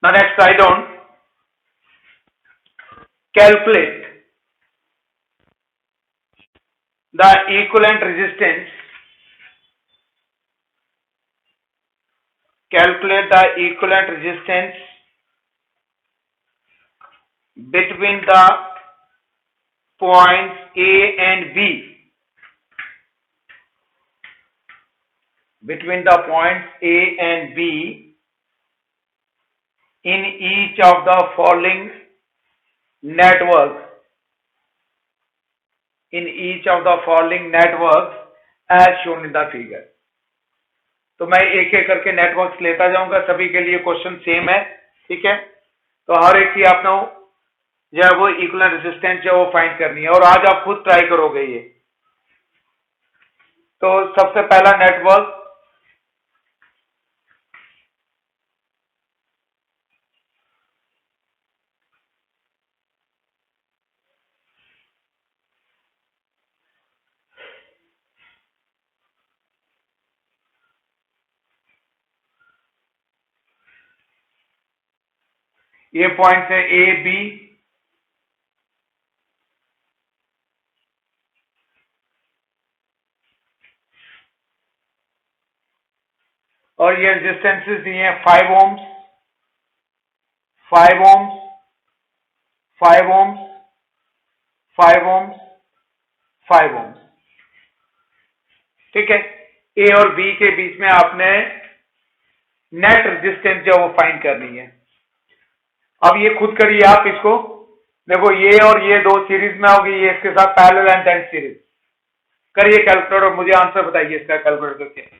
Now next write down, calculate the equivalent resistance, calculate the equivalent resistance between the points A and B, between the points A and B in each of the following networks, in each of the following networks as shown in the figure. तो मैं एक एक करके networks लेता जाऊंगा, सभी के लिए क्वेश्चन सेम है, ठीक है। तो हर एक की आपने जो है वो इक्विवेलेंट रेजिस्टेंस जो है वो फाइंड करनी है और आज आप खुद ट्राई करोगे ये। तो सबसे पहला नेटवर्क ये पॉइंट है ए बी, और ये रेजिस्टेंसेस दिए हैं 5 ohms, 5 ohms, 5 ohms, 5 ohms, 5 ohms, ठीक है। ए और बी के बीच में आपने नेट रेजिस्टेंस जो वो फाइंड करनी है। अब ये खुद करिए आप इसको, देखो ये और ये दो सीरीज में होगी, ये इसके साथ पैरेलल एंड देन सीरीज। करिए कैलकुलेटर और मुझे आंसर बताइए इसका कैलकुलेटर करके।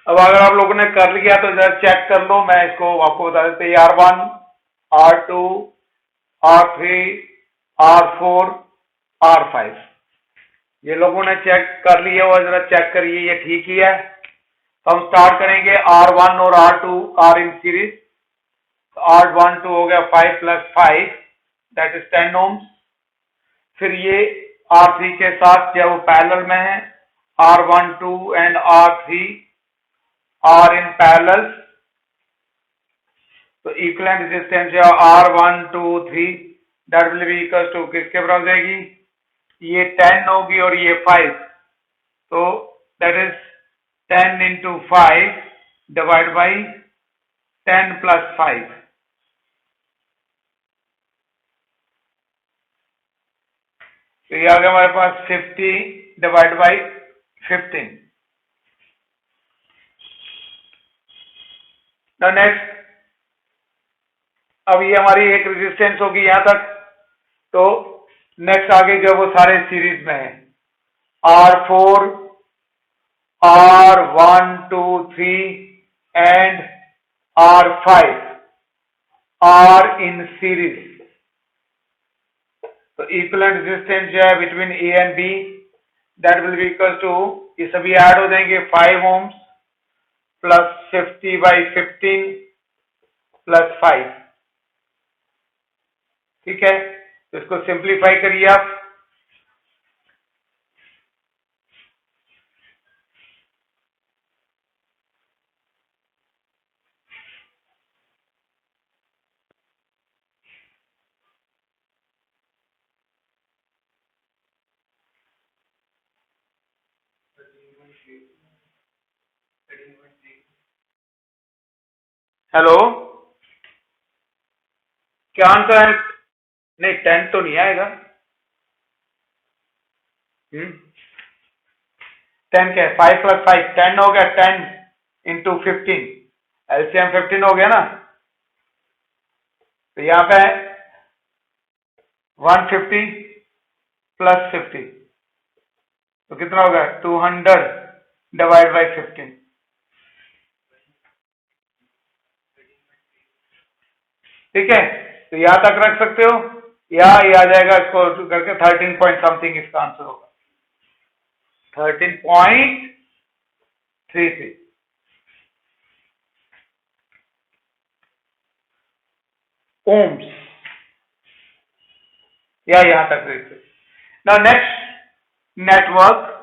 अब अगर आप लोगों ने कर लिया तो जरा चेक कर लो, मैं इसको आपको बता देते हैं। R1, R2, R3, R4, R5 ये लोगों ने चेक कर लिया और जरा चेक करिए ये ठीक ही है। तो हम स्टार्ट करेंगे, R1 और R2 आर इन सीरीज, तो R12 हो गया 5 + 5 दैट इज 10 ओम्स। फिर ये R3 के साथ जो वो पैरेलल में है, R12 and R3 are in parallel, तो इक्विवेलेंट रेजिस्टेंस है R123 that will be equal to किसके बराबर जाएगी, ये 10 होगी और ये 5, तो दैट इज 10 × 5 डिवाइड बाई 10 + 5, तो ये आ गया हमारे पास 50 डिवाइड बाई 15। नेक्स्ट, अब ये हमारी एक रेजिस्टेंस होगी यहां तक, तो नेक्स्ट आगे जो वो सारे सीरीज में है, R4, R123 and R5 are in series, तो इक्विवेलेंट रेजिस्टेंस जो है between A and B that will be equal to, ये सभी ऐड हो जाएंगे 5 ओम्स प्लस 50/15 प्लस 5, ठीक है। तो इसको सिंप्लीफाई करिए आप, हेलो क्या आंसर है? नहीं 10 तो नहीं आएगा, 10 क्या है, 5 + 5 10 हो गया, 10 × 15 एलसीएम 15 हो गया ना, तो यहाँ पे 150 + 50 तो कितना होगा 200 डिवाइड बाई 15। ठीक है, तो यहां तक रख सकते हो, या ये आ जाएगा इसको करके 13 पॉइंट समथिंग इसका आंसर होगा 13.33 ohms, या यहां तक देखते। Now next network,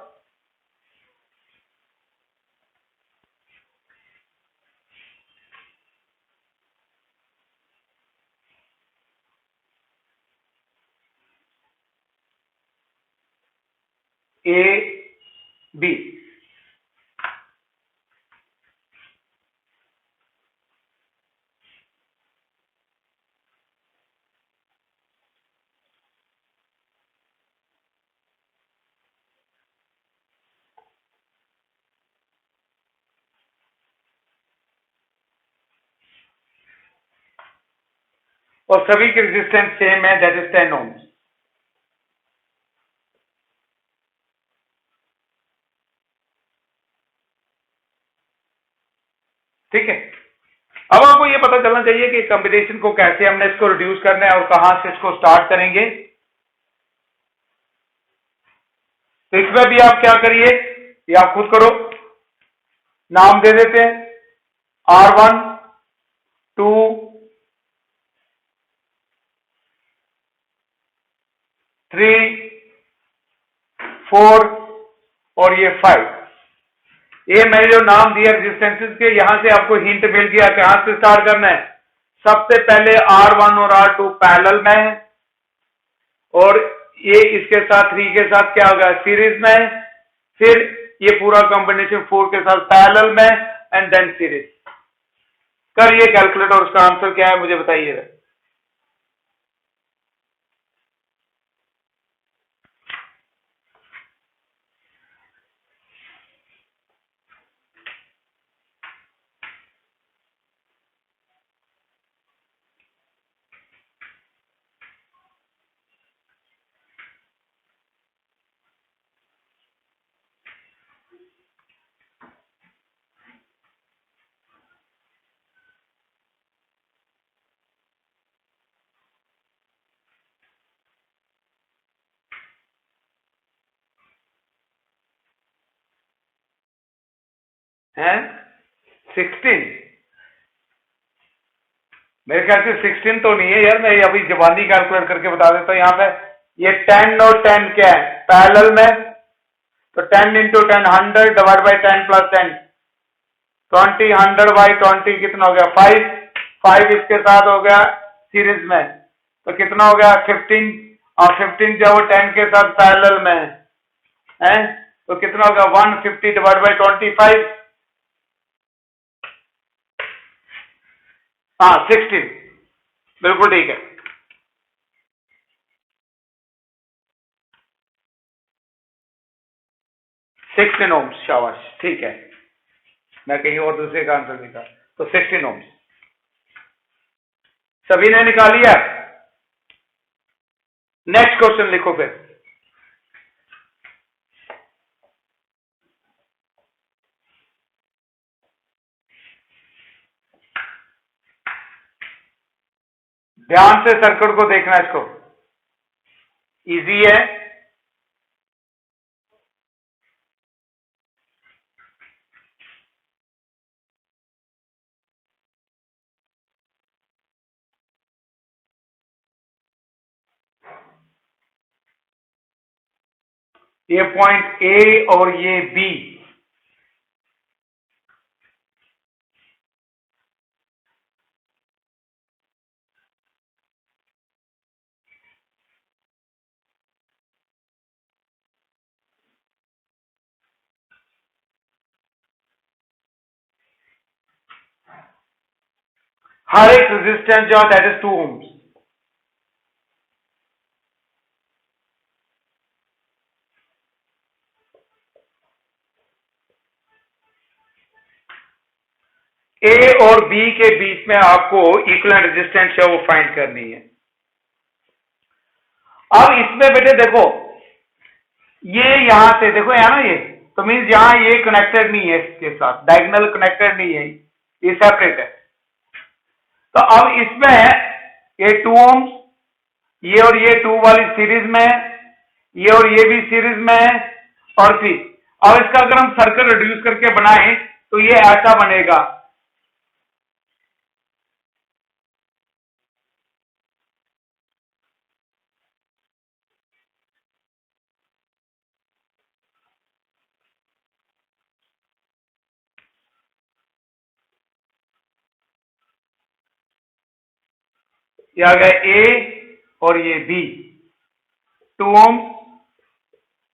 A B. और सभी की रेजिस्टेंस सेम है, दैट इज 10 ohms। ठीक है, अब आपको ये पता चलना चाहिए कि कॉम्बिनेशन को कैसे हमने इसको रिड्यूस करना है और कहां से इसको स्टार्ट करेंगे। तो इसमें भी आप क्या करिए, ये आप खुद करो, नाम दे देते हैं R1 2 3 4 और ये 5। ये मैंने जो नाम दिया रेजिस्टेंसेस के, यहां से आपको हिंट मिल गया कि कहां से स्टार्ट करना है। सबसे पहले R1 और R2 पैरेलल में है, और ये इसके साथ 3 के साथ क्या होगा सीरीज में है, फिर ये पूरा कॉम्बिनेशन 4 के साथ पैरेलल में एंड देन सीरीज। करिए कैलकुलेट और उसका आंसर क्या है मुझे बताइएगा। है 16, मेरे ख्याल से 16 तो नहीं है यार, मैं अभी जबानी कैलकुलेट करके बता देता हूं। यहाँ पे ये 10 और 10 क्या है पैरेलल में, तो 10 into 10 100 divide by 10 plus 10 20, 100 by 20 कितना हो गया 5, 5 इसके साथ हो गया सीरीज में, तो कितना हो गया 15, और 15 जब वो 10 के साथ पैरेलल में है तो कितना होगा 150 डिवाइड बाई 25। हाँ 16, बिल्कुल ठीक है। 16 ohms, शाबाश, ठीक है, मैं कहीं और दूसरे का आंसर निकाल, तो 16 ohms सभी ने निकाल लिया। नेक्स्ट क्वेश्चन लिखो फिर। ध्यान से सर्किट को देखना, इसको इजी है। ये पॉइंट ए और ये बी, हर एक रेजिस्टेंस जो दैट इज 2 ohms। ए और बी के बीच में आपको इक्विवेलेंट रेजिस्टेंस है वो फाइंड करनी है। अब इसमें बेटे देखो, ये यहां से देखो यहाँ ना, ये तो मीन्स यहाँ ये कनेक्टेड नहीं है, इसके साथ डायगोनल कनेक्टेड नहीं है, ये सेपरेट है। तो अब इसमें ये 2 ohms, ये और ये 2 वाली सीरीज में है, ये और ये भी सीरीज में है, और फिर अब इसका अगर हम सर्कल रिड्यूस करके बनाएं तो ये ऐसा बनेगा। ये आ गया ए और ये B, 2 ohms,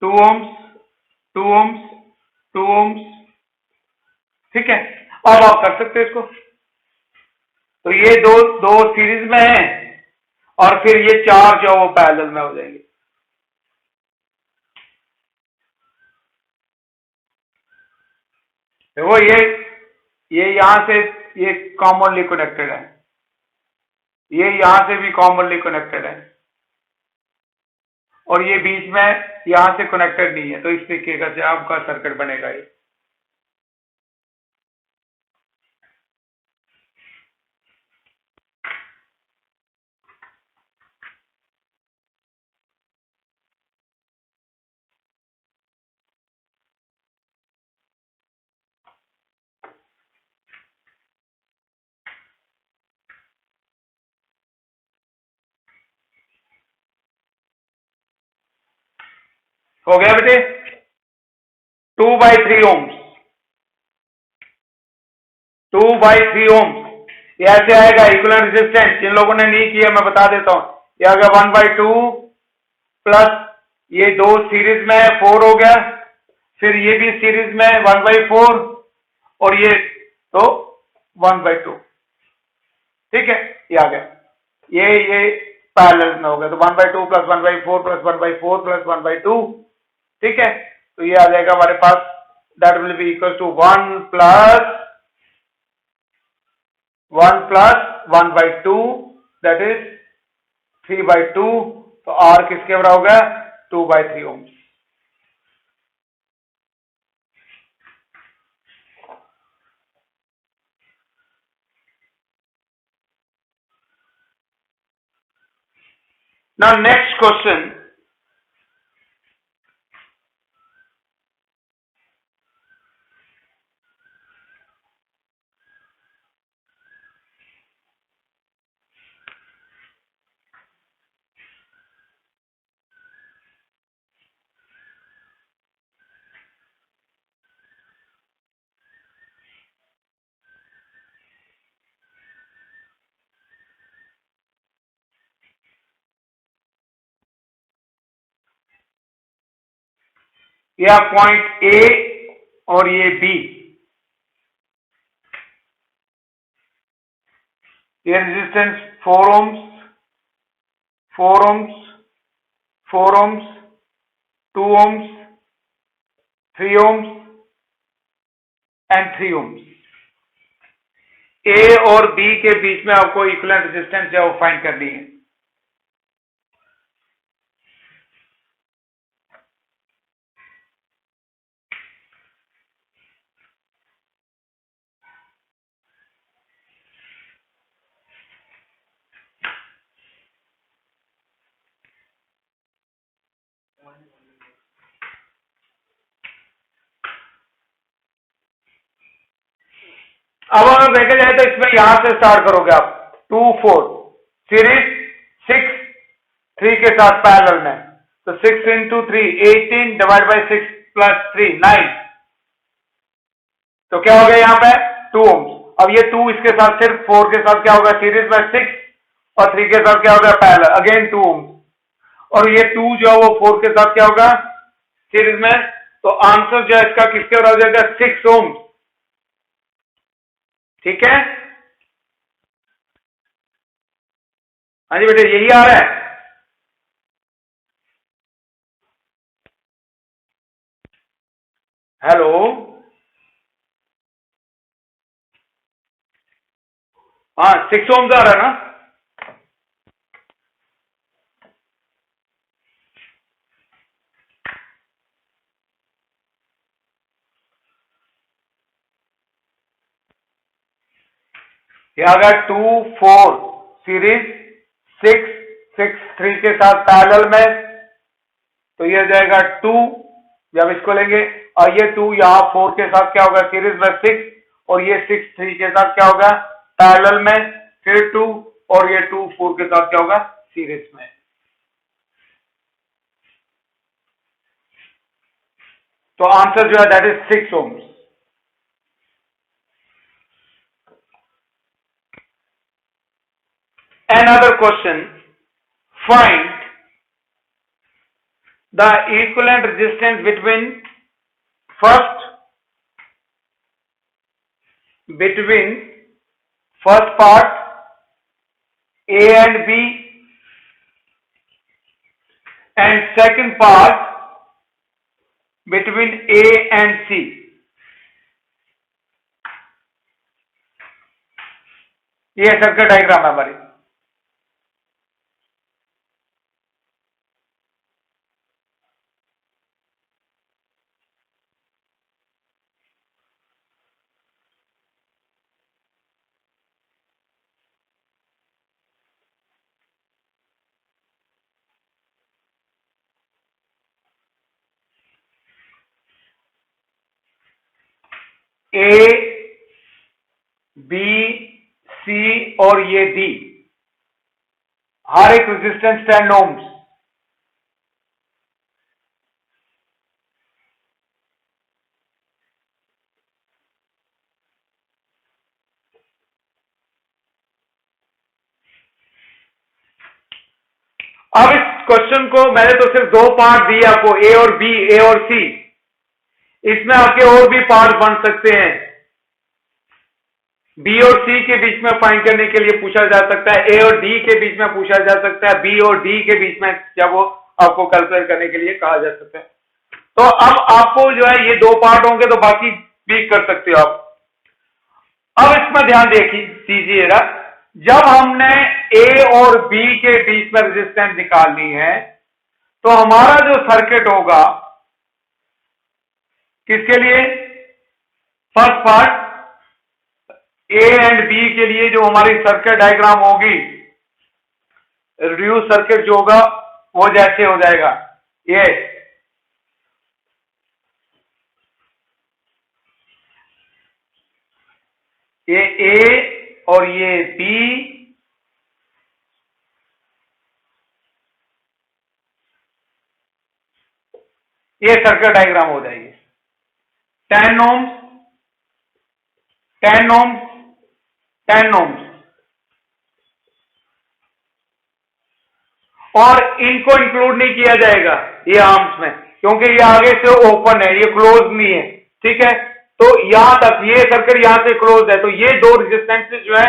2 ohms, 2 ohms, 2 ohms, ठीक है। अब आप कर सकते हो इसको, तो ये दो दो सीरीज में है और फिर ये 4 जो वो पैरेलल में हो जाएंगे। देखो ये यहां से ये कॉमनली कनेक्टेड है, ये यहां से भी कॉमनली कनेक्टेड है, और ये बीच में यहां से कनेक्टेड नहीं है, तो इस तरीके का से आपका सर्किट बनेगा ये। हो गया बेटे, 2/3 ohms, 2/3 ohms, ये ऐसे आएगा इक्विवेलेंट रेजिस्टेंस। जिन लोगों ने नहीं किया मैं बता देता हूं, ये आ गया 1/2 प्लस ये दो सीरीज में 4 हो गया, फिर ये भी सीरीज में 1/4, और ये तो 1/2, ठीक है, ये आ गया, ये पैरेलल में हो गया, तो 1/2 प्लस 1/4 प्लस 1/4 प्लस 1/2, ठीक है। तो ये आ जाएगा हमारे पास, that will be equal to 1 plus 1/2, that is 3/2, तो आर किसके बराबर होगा, 2/3 ohms। नाउ नेक्स्ट क्वेश्चन, यह पॉइंट ए और ये बी, ये resistance 4 ohms, 4 ohms, 4 ohms, 2 ohms, 3 ohms and 3 ohms। ए और बी के बीच में आपको इक्विवेलेंट रेजिस्टेंस है वो फाइंड करनी है। अब अगर देखा जाए तो इसमें यहां से स्टार्ट करोगे आप, 2 4 सीरीज 6 3 के साथ पैरेलल में, तो 6 into 3 18 डिवाइड बाई 6 प्लस 3 9, तो क्या हो गया यहाँ पे 2 ohms। अब ये 2 इसके साथ सिर्फ 4 के साथ क्या होगा सीरीज में 6, और 3 के साथ क्या होगा पैरेलल, अगेन 2 ohms, और ये 2 जो है वो 4 के साथ क्या होगा सीरीज में, तो आंसर जो है इसका किसके बराबर हो जाएगा 6 ohms, ठीक है। हाँ जी बेटे, यही आ रहा है। हेलो, हाँ 6 ohms आ रहा है ना। ये आ गया 2 4 सीरीज 6 6 3 के साथ पैरेलल में, तो ये आ जाएगा 2 जब इसको लेंगे, और ये 2 यहाँ 4 के साथ क्या होगा सीरीज में 6, और ये 6 3 के साथ क्या होगा पैरेलल में, फिर 2, और ये 2 4 के साथ क्या होगा सीरीज में। तो आंसर जो है that is 6 ohms। Another question, find the equivalent resistance between first part A and B and second part between A and C। ये सर्किट डायग्राम है हमारी। A B C और ये D हर एक रेजिस्टेंस 10 ohms। अब इस क्वेश्चन को मैंने तो सिर्फ 2 पार्ट दिए आपको, ए और बी, ए और सी, इसमें आपके और भी पार्ट बन सकते हैं। बी और सी के बीच में फाइंड करने के लिए पूछा जा सकता है, ए और डी के बीच में पूछा जा सकता है, बी और डी के बीच में क्या वो आपको कैलकुलेट करने के लिए कहा जा सकता है। तो अब आपको जो है ये 2 पार्ट होंगे तो बाकी भी कर सकते हो आप। अब इसमें ध्यान दीजिएगा, जब हमने ए और बी के बीच में रेजिस्टेंस निकालनी है तो हमारा जो सर्किट होगा किसके लिए, first part A and B के लिए जो हमारी सर्किट डायग्राम होगी, रिड्यूस सर्किट जो होगा वो जैसे हो जाएगा, ये ए और ये बी, ये सर्किट डायग्राम हो जाएगी। 10 ohms 10 ohms 10 ohms, और इनको इंक्लूड नहीं किया जाएगा ये आर्म्स में, क्योंकि ये आगे से ओपन है, ये क्लोज नहीं है, ठीक है। तो यहां तक ये सर्किट यहां से क्लोज है, तो ये 2 रेजिस्टेंसेस जो है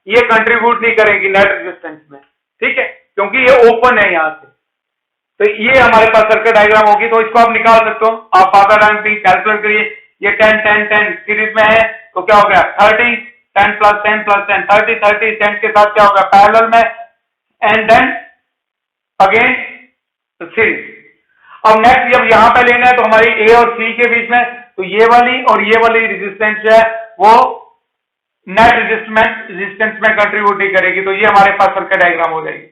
ये कंट्रीब्यूट नहीं करेंगी नेट रेजिस्टेंस में, ठीक है, क्योंकि ये ओपन है यहां से। तो ये हमारे पास सर्किट डायग्राम होगी, तो इसको आप निकाल सकते हो। आप फादर टाइम कैलकुलेट करिए, ये 10 10 10 सीरीज में है, तो क्या हो गया 30, 10 + 10 + 10 30 30 10 के साथ क्या होगा पैरेलल में, एंड देन अगेन सीरीज। अब नेक्स्ट जब यहां पे लेना है तो हमारी ए और सी के बीच में, तो ये वाली और ये वाली रेजिस्टेंस जो है वो नेट रेजिस्टेंस में कंट्रीब्यूट नहीं करेगी, तो ये हमारे पास सर्किट डायग्राम हो जाएगी।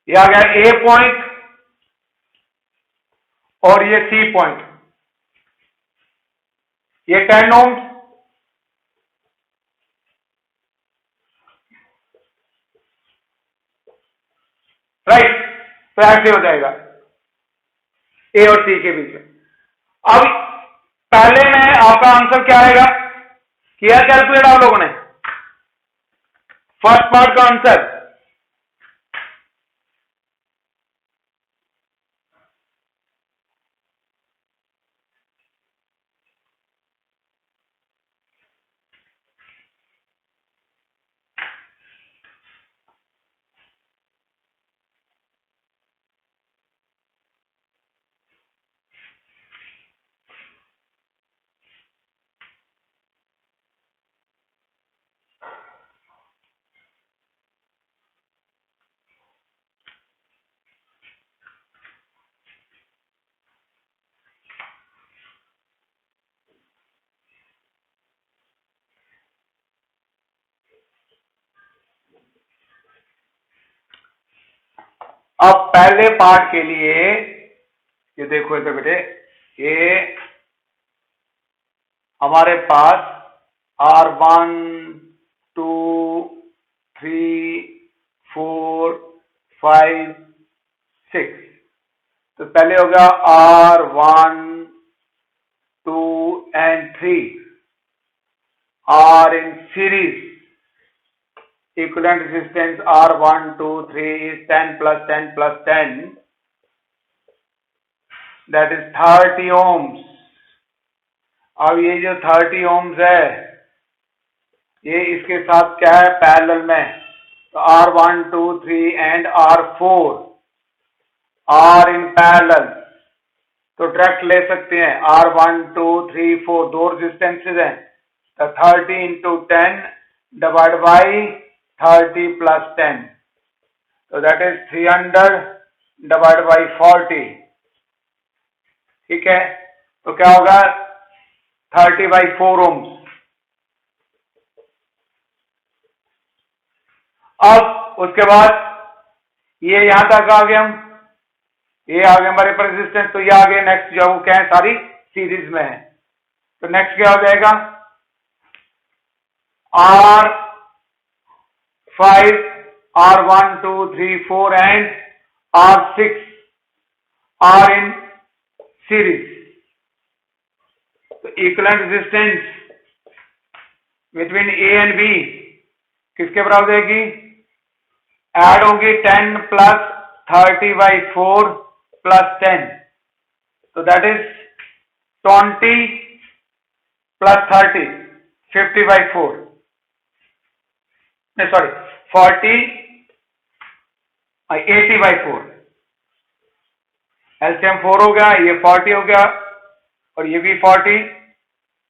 ये आ गया ए पॉइंट और ये सी पॉइंट, ये 10 ohms, राइट, तो ऐसे हो जाएगा ए और सी के बीच में। अब पहले में आपका आंसर क्या आएगा, किया कैलकुलेट आप लोगों ने फर्स्ट पार्ट का आंसर, अब पहले पार्ट के लिए ये देखो इधर बेटे, ये हमारे पास R1 2 3 4 5 6, तो पहले हो गया R1 2 and 3 are in series. Equivalent resistance R1 2 3 is 10 plus 10 plus 10, that is 30 ohms. अब ये जो 30 ohms है, ये इसके साथ क्या है, पैरेलल में, तो R1 2 3 and R4 are in parallel, तो डायरेक्ट ले सकते हैं R1 2 3 4, दो रेजिस्टेंसेज हैं, तो 30 into 10 divided by 30 plus 10, so that is 300 divided by 40. ठीक है, तो क्या होगा 30/4 ohms. अब उसके बाद ये यहां तक आ गए, हम ये आ गए हमारे पर रेजिस्टेंस, तो ये आ गए नेक्स्ट जो क्या है, सारी सीरीज में है, तो नेक्स्ट क्या हो जाएगा R5 R1 2 3 4 and R6 are in series, तो equivalent resistance between A and B किसके बराबर देगी, ऐड होगी 10 plus 30/4 plus 10, so that is 20 plus 30 50/4, sorry 40 80/4, LCM 4 हो गया, ये 40 हो गया और ये भी 40,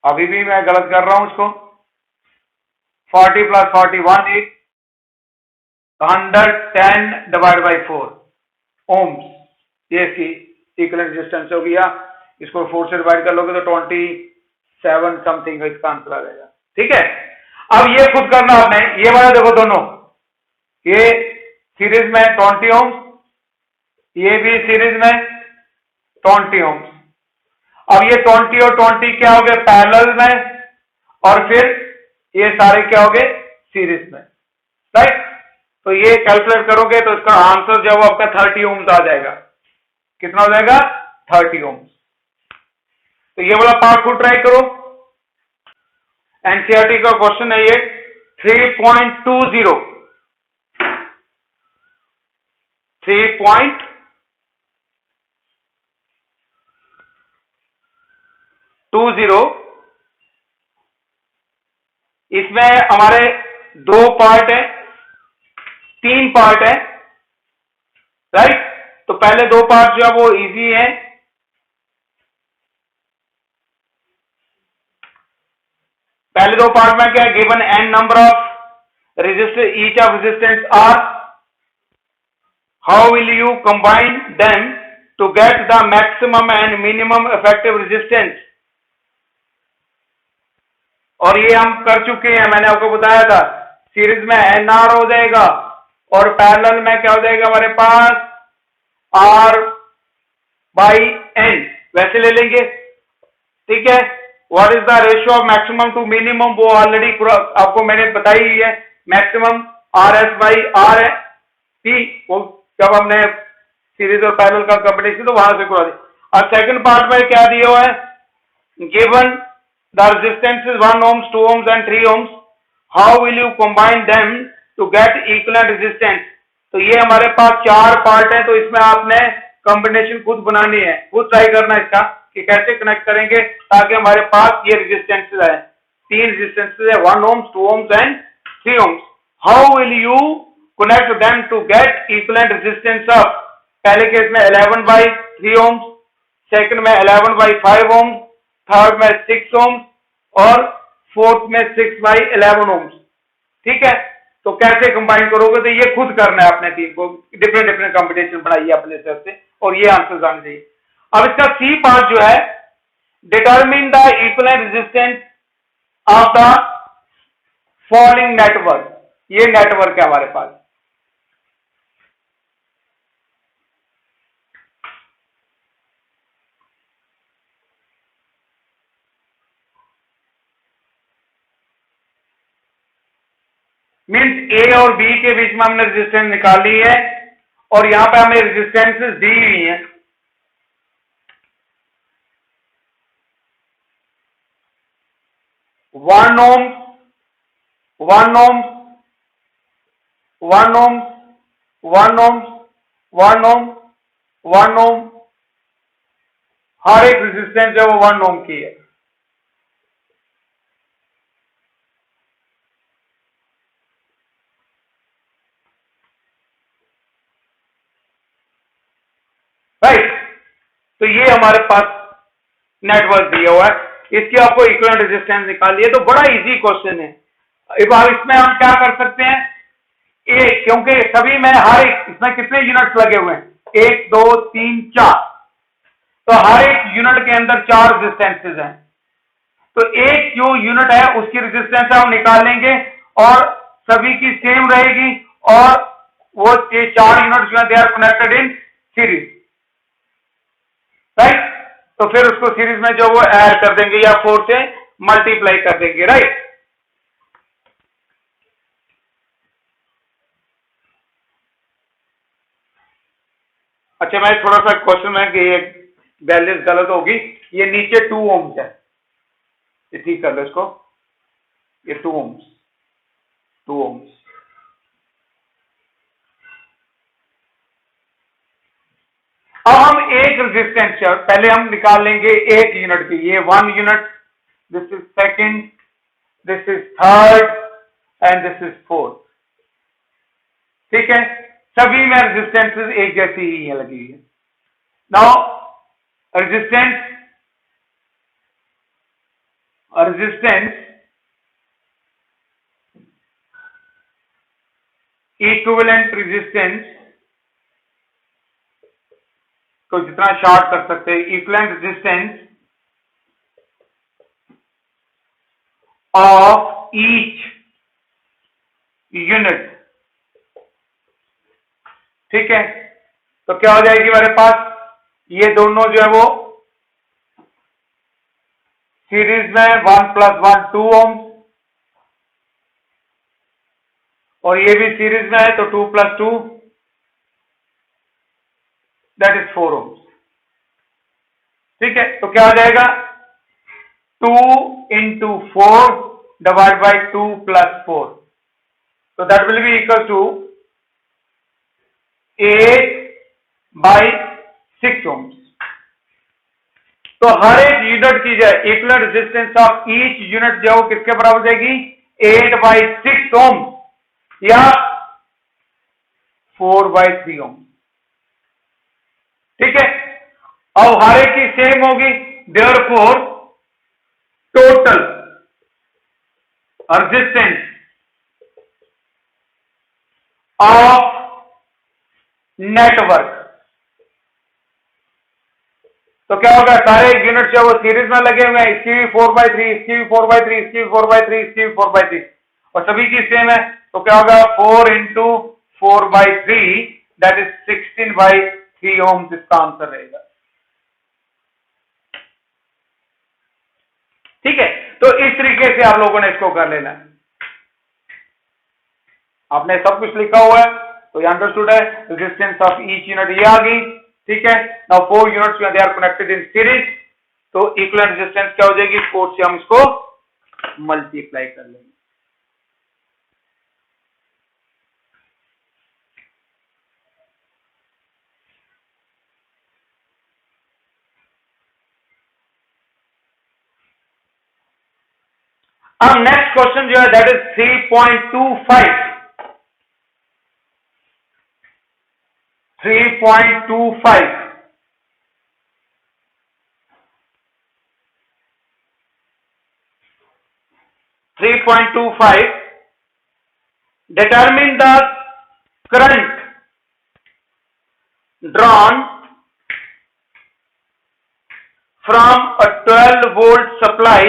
अभी भी मैं गलत कर रहा हूं उसको, 40 plus 40 180, 110 divided by 4 ohms, ये इसकी इक्विवेलेंट रेजिस्टेंस हो गया, इसको 4 से डिवाइड कर लोगे तो 27 समथिंग इसका आंसर आ जाएगा. ठीक है, अब ये खुद करना आपने, ये वाला देखो दोनों, ये सीरीज में 20 ohms, ये भी सीरीज में 20 ohms. अब ये 20 और 20 क्या हो गए पैरेलल में, और फिर ये सारे क्या हो गए सीरीज में, राइट. तो ये कैलकुलेट करोगे तो इसका आंसर जो आपका 30 ohms आ जाएगा. कितना हो जाएगा 30 ohms. तो ये वाला पार्ट खुद ट्राई करो, एनसीईआरटी का क्वेश्चन है ये 3.20 इसमें हमारे दो पार्ट है, तीन पार्ट है, राइट. तो पहले दो पार्ट जो है वो इजी है, पहले दो पार्ट में क्या है, given n number of resistor each of resistance are, how will you combine them to get the maximum and minimum effective resistance. और ये हम कर चुके हैं, मैंने आपको बताया था, सीरीज में NR हो जाएगा और पैरेलल में क्या हो जाएगा हमारे पास R/N, वैसे ले लेंगे. ठीक है, what is the ratio of maximum to minimum, वो ऑलरेडी आपको मैंने बताई ही है, मैक्सिमम RS/R है, वो जब हमने सीरीज और पैरेलल का कॉम्बिनेशन तो वहां से करा दी. और सेकंड पार्ट में क्या दिया हुआ है, given the resistance is 1 ohms 2 ohms and 3 ohms, how will you combine them to get equivalent resistance. तो ये हमारे पास चार पार्ट है, तो इसमें आपने कॉम्बिनेशन खुद बनानी है, खुद ट्राई करना इसका कि कैसे कनेक्ट करेंगे ताकि हमारे पास ये रेजिस्टेंसेस आए. तीन रेजिस्टेंसेस है, 1 ohms 2 ohms and 3 ohms. How will you connect them to get equivalent resistance of, पहले केस में 11/3 ohms, सेकंड में 11/5 ohms, थर्ड में 6 ohms और फोर्थ में 6/11 ohms. ठीक है, तो कैसे कंबाइन करोगे, तो ये खुद करना है अपने टीम को, डिफरेंट डिफरेंट कॉम्बिनेशन बनाइए अपने तरफ से और ये आंसर आने चाहिए. अब इसका सी पार्ट जो है, determine the equivalent resistance of the following network. ये नेटवर्क है हमारे पास, मीन्स ए और बी के बीच में हमने रेजिस्टेंस निकाल ली है और यहां पे हमें रेजिस्टेंसेस दी हुई है। वन ओम, 1 ओम, 1 ओम, 1 ओम, 1 ओम, 1 ओम, हर एक रेजिस्टेंस जो है वो 1 ओम की है। राइट, तो ये हमारे पास नेटवर्क दिया हुआ है, इसकी आपको इक्विवेलेंट रेजिस्टेंस निकालिए। तो बड़ा इजी क्वेश्चन है। अब इसमें हम क्या कर सकते हैं, एक, क्योंकि सभी में हर एक, इसमें कितने यूनिट्स लगे हुए हैं, 1 2 3 4, तो हर एक यूनिट के अंदर 4 रेजिस्टेंसेज हैं। तो एक जो यूनिट है उसकी रेजिस्टेंस हम निकाल लेंगे और सभी की सेम रहेगी और वो 4 यूनिट जो है they are connected in series. Right, तो फिर उसको सीरीज में जो वो ऐड कर देंगे या 4 से मल्टीप्लाई कर देंगे। राइट, अच्छा मैं थोड़ा सा क्वेश्चन में कि ये वैल्यूज गलत होगी, ये नीचे 2 ओम्स है, ये ठीक कर लो इसको, ये 2 ओम्स, 2 ओम्स। अब हम एक रेजिस्टेंस पहले हम निकाल लेंगे 1 यूनिट की, ये 1 unit, this is second, this is third and this is fourth. ठीक है, सभी में रेजिस्टेंसेस एक जैसी ही है लगी हुई है। नाउ रेजिस्टेंस इक्विवेलेंट रेजिस्टेंस को जितना शॉर्ट कर सकते हैं, equivalent resistance of each unit. ठीक है, तो क्या हो जाएगी हमारे पास, ये दोनों जो है वो सीरीज में 1 + 1 2 ओम, और ये भी सीरीज में है तो 2 + 2 दैट इज 4 ओम। ठीक है, तो क्या हो जाएगा, 2 × 4 / 2 + 4, so that will be equal to 8/6 ohms। तो हर एक यूनिट की जो है equivalent resistance of each unit जो किसके बराबर हो जाएगी, 8/6 ohms या 4/3 ohms। ठीक है, अब हर एक की सेम होगी, therefore total resistance of network, तो क्या होगा, सारे यूनिट जो वो सीरीज में लगे हुए हैं, इसकी भी 4/3, इसकी भी 4/3, इसकी भी 4/3, इसकी भी 4/3 और सभी की सेम है, तो क्या होगा, 4 × 4/3 दैट इज 16/3 ohms इसका आंसर रहेगा। ठीक है, तो इस तरीके से आप लोगों ने इसको कर लेना है। आपने सब कुछ लिखा हुआ है तो ये अंडरस्टूड है, रेजिस्टेंस ऑफ ईच यूनिट ये आ गई। ठीक है, now 4 units they are connected in series, तो इक्विवेलेंट रेजिस्टेंस क्या हो जाएगी, 4 से हम इसको मल्टीप्लाई कर लेंगे। अब नेक्स्ट क्वेश्चन जो है that is 3.25 3.25 3.25 determine the current drawn from a 12-volt supply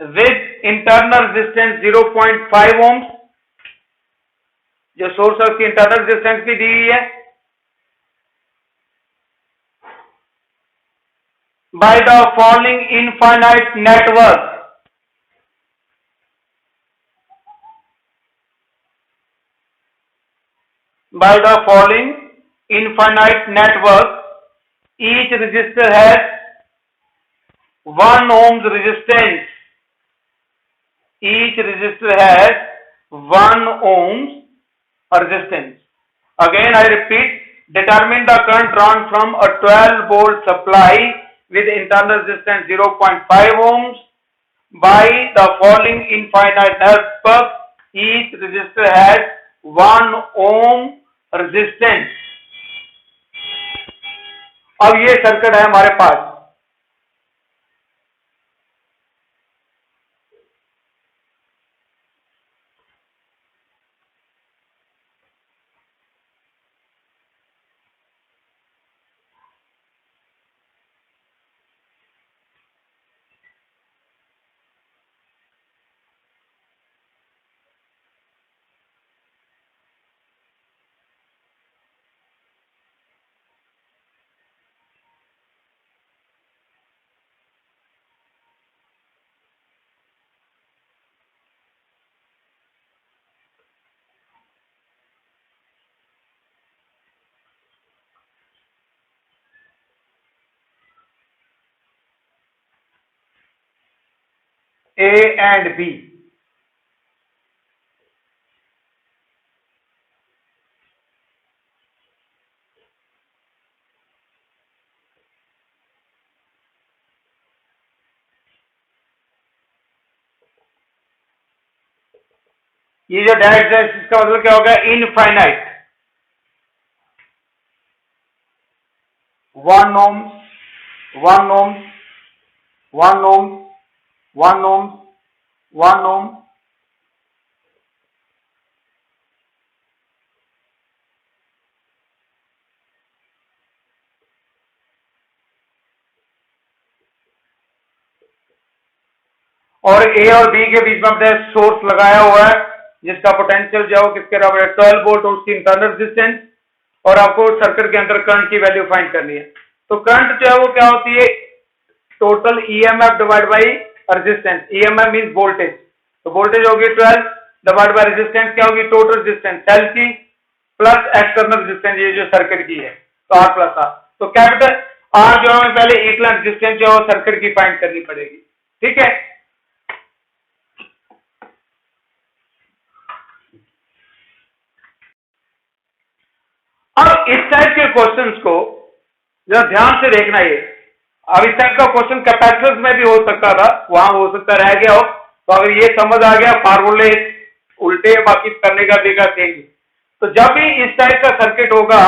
with internal resistance 0.5 ohms जो सोर्स है उसकी इंटरनल रेजिस्टेंस भी दी हुई है। By the following infinite network, by the following infinite network, each resistor has 1 ohms resistance. Each resistor has 1 ohms resistance. Again I repeat, determine the current drawn from a 12 volt supply with internal resistance 0.5 ohms by the following infinite network. Each resistor has 1 ohm resistance. अब ये circuit है हमारे पास, ए and B. ये जो dash है इसका मतलब क्या होगा? इनफाइनाइट। 1 ओम, 1 ओम, 1 ओम, 1 ओम, 1 ओम, और ए और बी के बीच में हमने सोर्स लगाया हुआ है जिसका पोटेंशियल जो है किसके बराबर है? 12 वोल्ट, और उसकी इंटरनल रेजिस्टेंस, और आपको सर्किट के अंदर करंट की वैल्यू फाइंड करनी है। तो करंट जो है वो क्या होती है? Total EMF divide by resistance. EMF means voltage, तो वोल्टेज होगी 12 डिवाइड बाय रेजिस्टेंस क्या होगी? टोटल रेजिस्टेंस सेल की प्लस एक्सटर्नल रेजिस्टेंस, ये जो सर्किट की है, तो आर प्लस आर। तो कैपिटल आर जो हमें पहले इक्विवेलेंट रेजिस्टेंस जो है सर्किट की फाइंड करनी पड़ेगी। ठीक है, अब इस टाइप के क्वेश्चंस को जरा ध्यान से देखना। ये अब इस टाइप का क्वेश्चन कैपेसिटर्स में भी हो सकता था, वहां हो सकता रह गया हो, तो अगर ये समझ आ गया फार्मूले उल्टे बाकी करने का देगा देंगे। तो जब भी इस टाइप का सर्किट होगा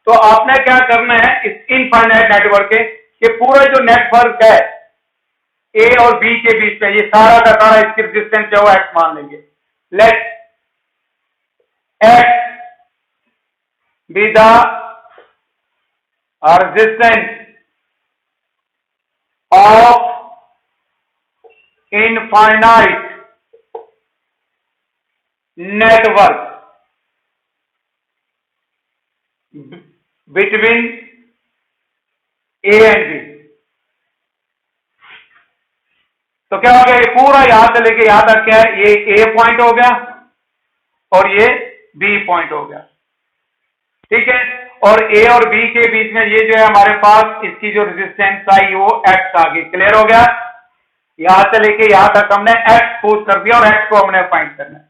तो आपने क्या करना है? इस इनफाइनाइट नेटवर्क के ये पूरा जो नेटवर्क है ए और बी के बीच में, ये सारा का सारा इसकी रेजिस्टेंस जो है एक्स मान लेंगे। Let X be the resistance of infinite network between A and B। तो क्या हो गया? ये पूरा यहां से लेके यहां तक क्या है? ये A पॉइंट हो गया और ये B पॉइंट हो गया। ठीक है, और ए और बी के बीच में ये जो है हमारे पास इसकी जो रेजिस्टेंस आई वो एक्स आ गई। क्लियर हो गया? यहां से लेके यहां तक हमने एक्स पोज कर दिया और एक्स को हमने फाइंड करना है।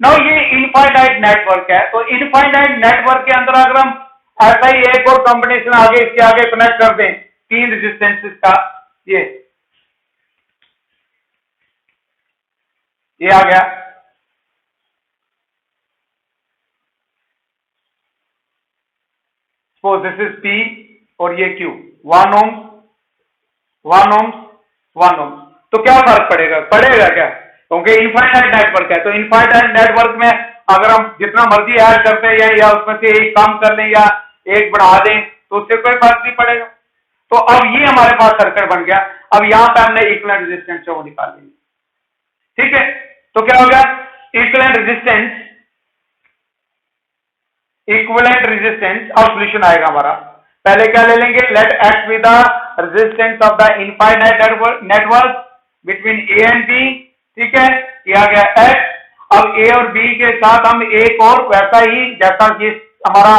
नाउ ये इनफाइनाइट नेटवर्क है, तो इनफाइनाइट नेटवर्क के अंदर अगर हम ऐसा ही एक और कॉम्बिनेशन आगे इसके आगे कनेक्ट कर दें, 3 रेजिस्टेंसेस का, ये आ गया। So this is P और ये Q, 1 ओम, 1 ओम, 1 ओम। तो क्या फर्क पड़ेगा? पड़ेगा क्या? क्योंकि इनफाइनाइट नेटवर्क है, तो इनफाइनाइट नेटवर्क में अगर हम जितना मर्जी ऐड करते हैं या उसमें से एक कम कर लें या एक बढ़ा दें तो उससे कोई फर्क नहीं पड़ेगा। तो अब ये हमारे पास सर्किट बन गया। अब यहां पे हमने इक्विवेलेंट रेजिस्टेंस को निकाल लेंगे। ठीक है, तो क्या हो गया? इक्विवेलेंट रेजिस्टेंस इक्विवेलेंट रेजिस्टेंस और सॉल्यूशन आएगा हमारा। पहले क्या ले लेंगे, let X be the resistance of the infinite network between A and B. ठीक है, किया गया एक्स। अब ए और बी के साथ हम एक और वैसा ही जैसा कि हमारा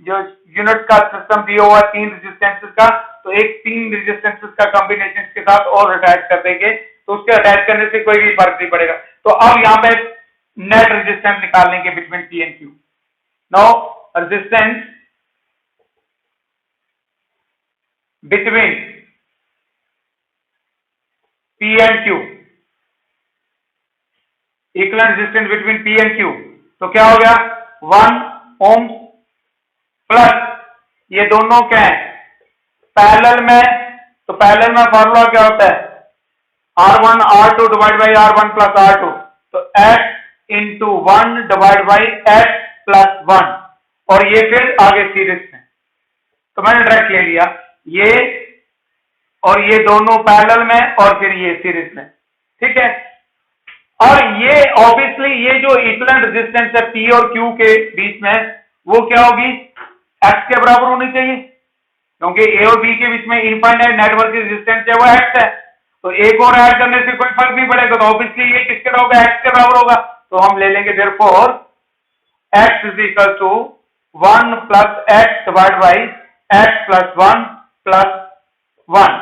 जो यूनिट का सिस्टम दिया हुआ है 3 रेजिस्टेंसेस का, तो एक 3 रेजिस्टेंसेस का कॉम्बिनेशन के साथ और अटैच कर देंगे, तो उसके अटैच करने से कोई भी फर्क नहीं पड़ेगा। तो अब यहाँ पे नेट रेजिस्टेंस निकाल लेंगे between P and Q. Now resistance between P and Q, equivalent resistance between P and Q, तो क्या हो गया 1 ओम प्लस ये दोनों क्या है पैरेलल में, तो पैरेलल में फॉर्मूला क्या होता है R1 R2 divide by R1 plus R2, तो X into 1 divide by X plus 1, और ये फिर आगे सीरीज में, तो मैंने डायरेक्ट ले लिया ये और ये दोनों पैरेलल में और फिर ये सीरीज में। ठीक है, और ये ऑब्वियसली ये जो इक्विवेलेंट रेजिस्टेंस है P और Q के बीच में वो क्या होगी X के बराबर होनी चाहिए, क्योंकि A और B के बीच में इनफाइनाइट नेटवर्क की रेजिस्टेंस है वो X है, तो एक और ऐड करने से कोई फर्क नहीं पड़ेगा, तो ऑब्वियसली ये किसके बराबर होगा X के बराबर होगा, तो हम ले लेंगे therefore X is equal to 1 plus X divide by X plus 1 plus 1।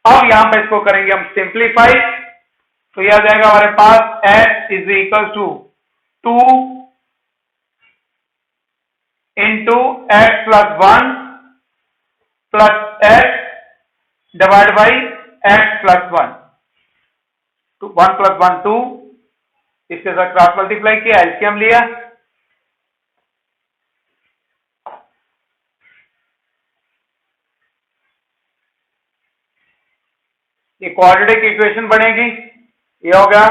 अब यहां पे इसको करेंगे हम सिंप्लीफाई, तो यह आ जाएगा हमारे पास X is equal to 2 into X plus 1 plus X divide by X plus 1, 1 plus 1 2, इसके साथ क्रॉस मल्टीप्लाई किया, एलसीएम लिया, ये क्वाड्रेटिक इक्वेशन बनेगी। ये हो गया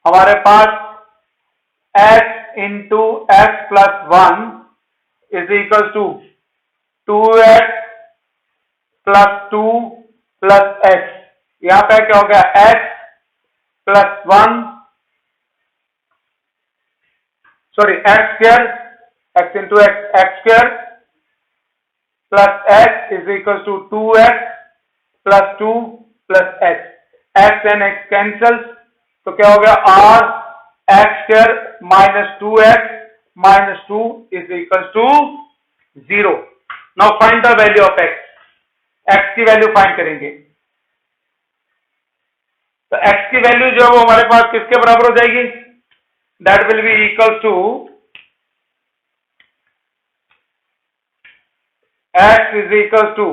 हमारे पास x into X plus 1 is equal to 2x plus 2 plus x, यहां पे क्या हो गया x plus 1 sorry X square, x into X square plus x is equal to 2x plus 2 plus x and x cancels, तो क्या हो गया r X square minus 2x is equal to 0। Now find the value of x की value find करेंगे, तो x की value जो है वो हमारे पास किसके बराबर हो जाएगी, that will be equal to x is equal to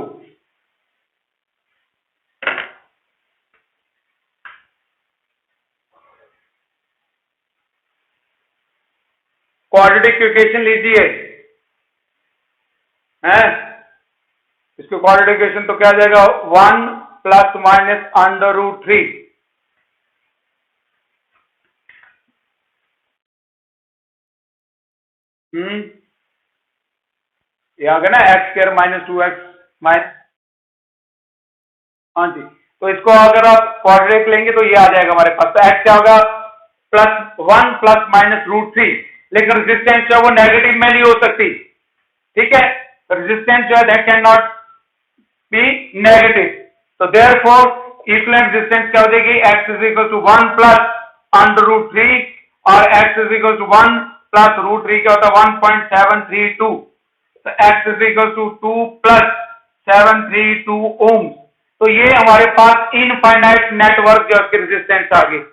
quadratic equation लीजिए हैं, इसको क्वाड्रेटिक इक्वेशन तो क्या आ जाएगा 1 प्लस माइनस अंडर रूट 3, ये आ गया ना x square minus 2x minus, हाँ जी, तो इसको अगर आप क्वाड्रेटिक लेंगे तो ये आ जाएगा हमारे पास, तो x क्या होगा प्लस 1 प्लस माइनस रूट 3, लेकिन रेजिस्टेंस जो है वो नेगेटिव में नहीं हो सकती। ठीक है, रेजिस्टेंस जो है that can not be negative, तो देयरफॉर इक्विवेलेंट रेजिस्टेंस क्या हो जाएगी x is equal to 1 plus under root 3 और x is equal to 1 plus root 3 क्या होता है 1.732, तो x is equal to 2 plus 732 ohm, तो ये हमारे पास इनफाइनाइट नेटवर्क जो उसकी रेजिस्टेंस आ गई।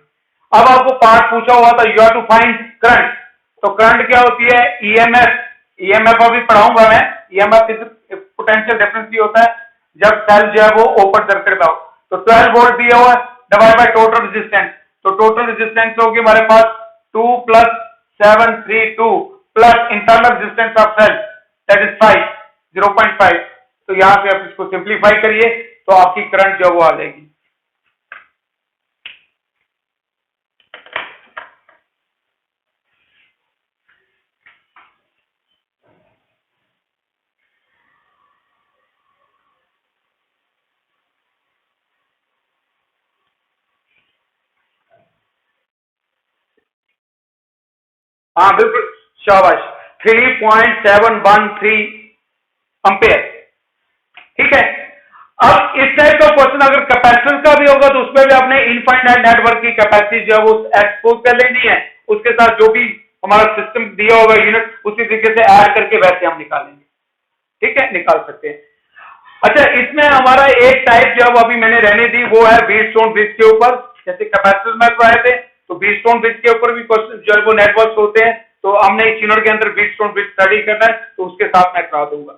अब आपको पार्ट पूछा हुआ था you have to find current, तो करंट क्या होती है ईएमएफ अभी पढ़ाऊंगा मैं, ईएमएफ पोटेंशियल डिफरेंस भी होता है जब सेल जो है वो ओपन सर्किट में हो, तो 12 वोल्ट दिया हुआ है डिवाइड बाय टोटल रेजिस्टेंस, तो टोटल रेजिस्टेंस होगी हमारे पास 2 plus 732 plus internal resistance of cell that is 5 0.5, तो यहां से आप इसको सिंप्लीफाई करिए तो आपकी करंट जो वो आ जाएगी। हाँ बिल्कुल शाबाश, 3.713 एम्पेयर। ठीक है, अब इस टाइप का क्वेश्चन अगर कैपेसिटेंस का भी होगा तो उसमें भी आपने इनफाइनाइट नेटवर्क की कैपेसिटी जो है वो एक्सपोज कर लेनी है, उसके साथ जो भी हमारा सिस्टम दिया होगा यूनिट उसी तरीके से ऐड करके वैसे हम निकालेंगे। ठीक है, निकाल सकते हैं। अच्छा, इसमें हमारा एक टाइप जो अभी मैंने रहने दी वो है व्हीटस्टोन ब्रिज के ऊपर। जैसे कैपेसिटर में आए थे तो व्हीटस्टोन ब्रिज के ऊपर भी क्वेश्चन जो है वो नेटवर्क होते हैं, तो हमने इस यूनिट के अंदर व्हीटस्टोन ब्रिज स्टडी करना है तो उसके साथ मैं करा दूंगा।